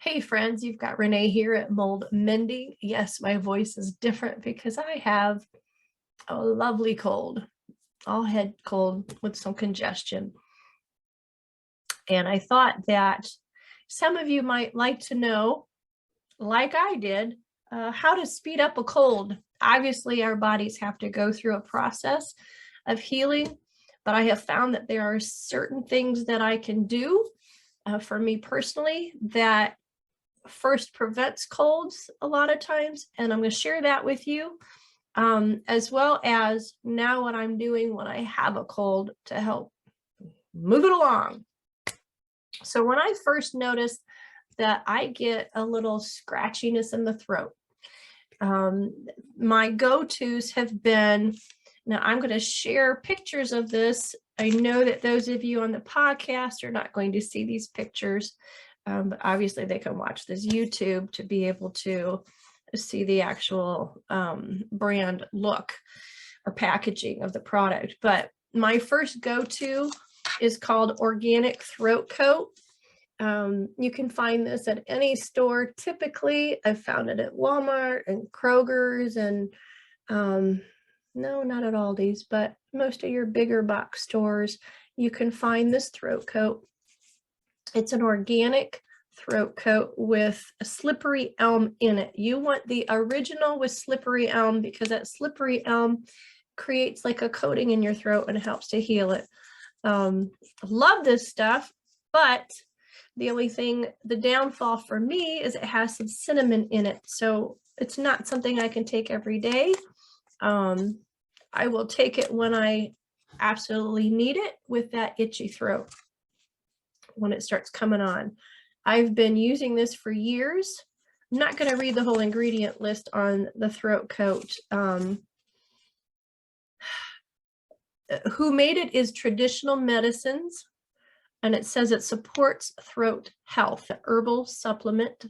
Hey friends, you've got Renee here at Mold Mending. Yes, my voice is different because I have a lovely cold, all head cold with some congestion. And I thought that some of you might like to know, like I did, how to speed up a cold. Obviously, our bodies have to go through a process of healing, but I have found that there are certain things that I can do for me personally that first prevents colds a lot of times, and I'm going to share that with you, as well as now what I'm doing when I have a cold to help move it along. So when I first noticed that I get a little scratchiness in the throat, my go-tos have been, now I'm going to share pictures of this. I know that those of you on the podcast are not going to see these pictures, but obviously they can watch this YouTube to be able to see the actual brand look or packaging of the product. But my first go-to is called Organic Throat Coat. You can find this at any store. Typically, I've found it at Walmart and Kroger's and no, not at Aldi's, but most of your bigger box stores, you can find this throat coat. It's an organic throat coat with a slippery elm in it. You want the original with slippery elm because that slippery elm creates like a coating in your throat and helps to heal it. Love this stuff, but the only thing, the downfall for me is it has some cinnamon in it. So it's not something I can take every day. I will take it when I absolutely need it with that itchy throat when it starts coming on. I've been using this for years. I'm not going to read the whole ingredient list on the throat coat. Who made it is Traditional Medicines, and it says it supports throat health, herbal supplement,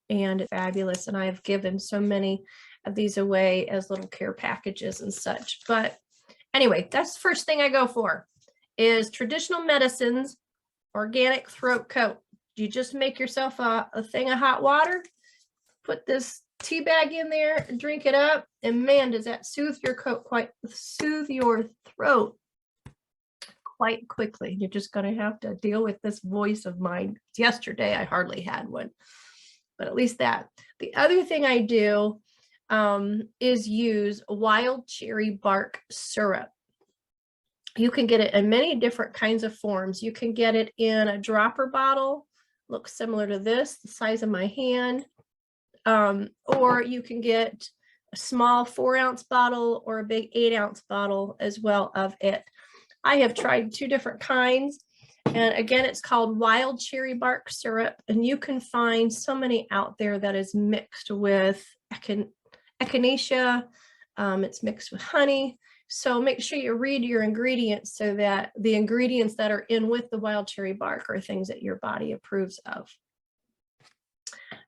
and it's fabulous. And I have given so many of these away as little care packages and such. But anyway, that's the first thing I go for is Traditional Medicines Organic Throat Coat. You just make yourself a thing of hot water, put this tea bag in there, drink it up, and man, does that soothe your throat quite quickly. You're just going to have to deal with this voice of mine. Yesterday, I hardly had one, but at least that. The other thing I do is use wild cherry bark syrup. You can get it in many different kinds of forms. You can get it in a dropper bottle, looks similar to this, the size of my hand, or you can get a small 4-ounce bottle or a big 8-ounce bottle as well of it. I have tried 2 different kinds, and again, it's called wild cherry bark syrup, and you can find so many out there that is mixed with echinacea. It's mixed with honey. So make sure you read your ingredients so that the ingredients that are in with the wild cherry bark are things that your body approves of.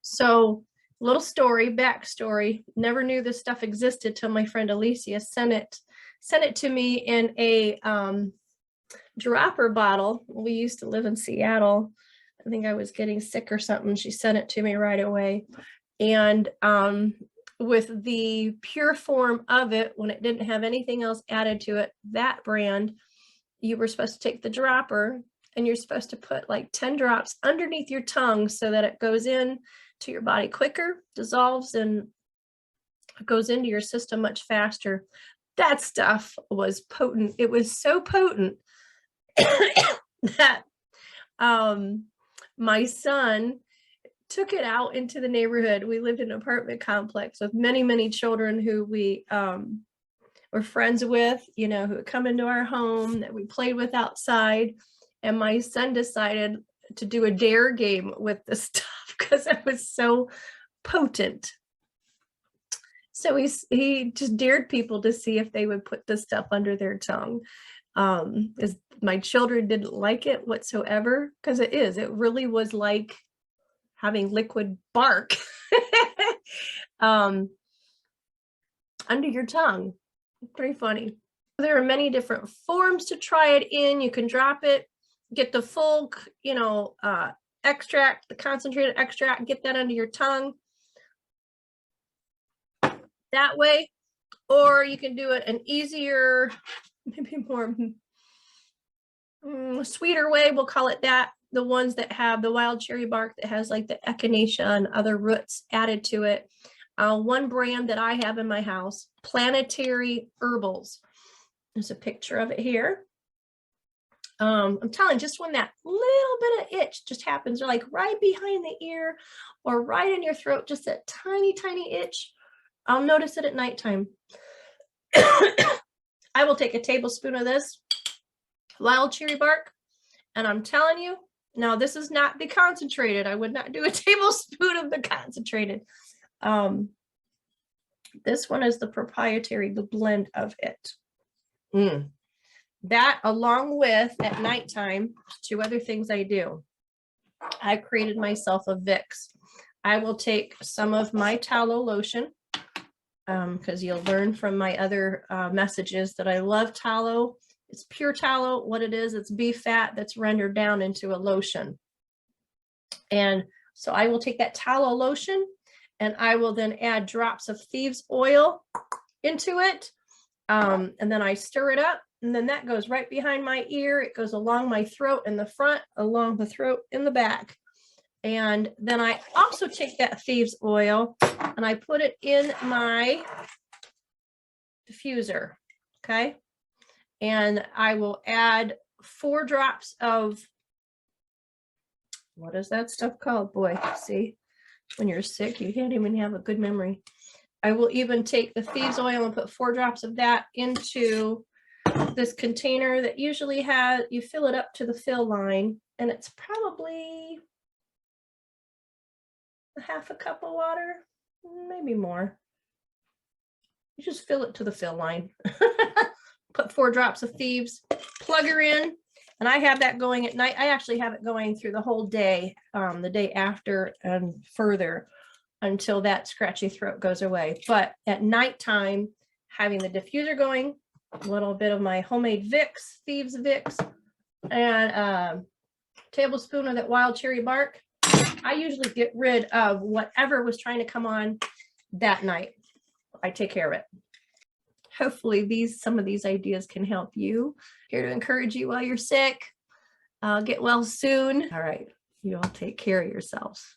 So little story, backstory, never knew this stuff existed till my friend Alicia sent it to me in a dropper bottle. We used to live in Seattle. I think I was getting sick or something. She sent it to me right away. And with the pure form of it, when it didn't have anything else added to it, that brand, you were supposed to take the dropper and you're supposed to put like 10 drops underneath your tongue so that it goes in to your body quicker, dissolves, and goes into your system much faster. That stuff was potent. It was so potent that my son took it out into the neighborhood. We lived in an apartment complex with many, many children who we were friends with, you know, who would come into our home that we played with outside. And my son decided to do a dare game with this stuff because it was so potent. So he just dared people to see if they would put this stuff under their tongue. My children didn't like it whatsoever because it really was like having liquid bark under your tongue. Pretty funny. There are many different forms to try it in. You can drop it, get the full, extract, the concentrated extract, get that under your tongue that way. Or you can do it an easier, maybe more sweeter way, we'll call it that. The ones that have the wild cherry bark that has like the echinacea and other roots added to it. One brand that I have in my house, Planetary Herbals. There's a picture of it here. I'm telling you, just when that little bit of itch just happens, or like right behind the ear or right in your throat, just that tiny, tiny itch, I'll notice it at nighttime. I will take a tablespoon of this wild cherry bark, and I'm telling you, now this is not the concentrated. I would not do a tablespoon of the concentrated. This one is the proprietary, the blend of it. That, along with at nighttime, 2 other things I do. I've created myself a Vicks. I will take some of my tallow lotion, because you'll learn from my other messages that I love tallow. It's pure tallow. What it is, it's beef fat that's rendered down into a lotion. And so I will take that tallow lotion and I will then add drops of thieves oil into it. And then I stir it up, and then that goes right behind my ear. It goes along my throat in the front, along the throat in the back. And then I also take that thieves oil and I put it in my diffuser. Okay. And I will add 4 drops of, what is that stuff called? Boy, see, when you're sick, you can't even have a good memory. I will even take the thieves oil and put 4 drops of that into this container that usually has, you fill it up to the fill line, and it's probably a half a cup of water, maybe more. You just fill it to the fill line. Put 4 drops of thieves, plug her in, and I have that going at night. I actually have it going through the whole day, the day after and further, until that scratchy throat goes away. But at nighttime, having the diffuser going, a little bit of my homemade Vicks, Thieves Vicks, and a tablespoon of that wild cherry bark, I usually get rid of whatever was trying to come on that night. I take care of it. Hopefully some of these ideas can help you. Here to encourage you while you're sick. Get well soon. All right, you all take care of yourselves.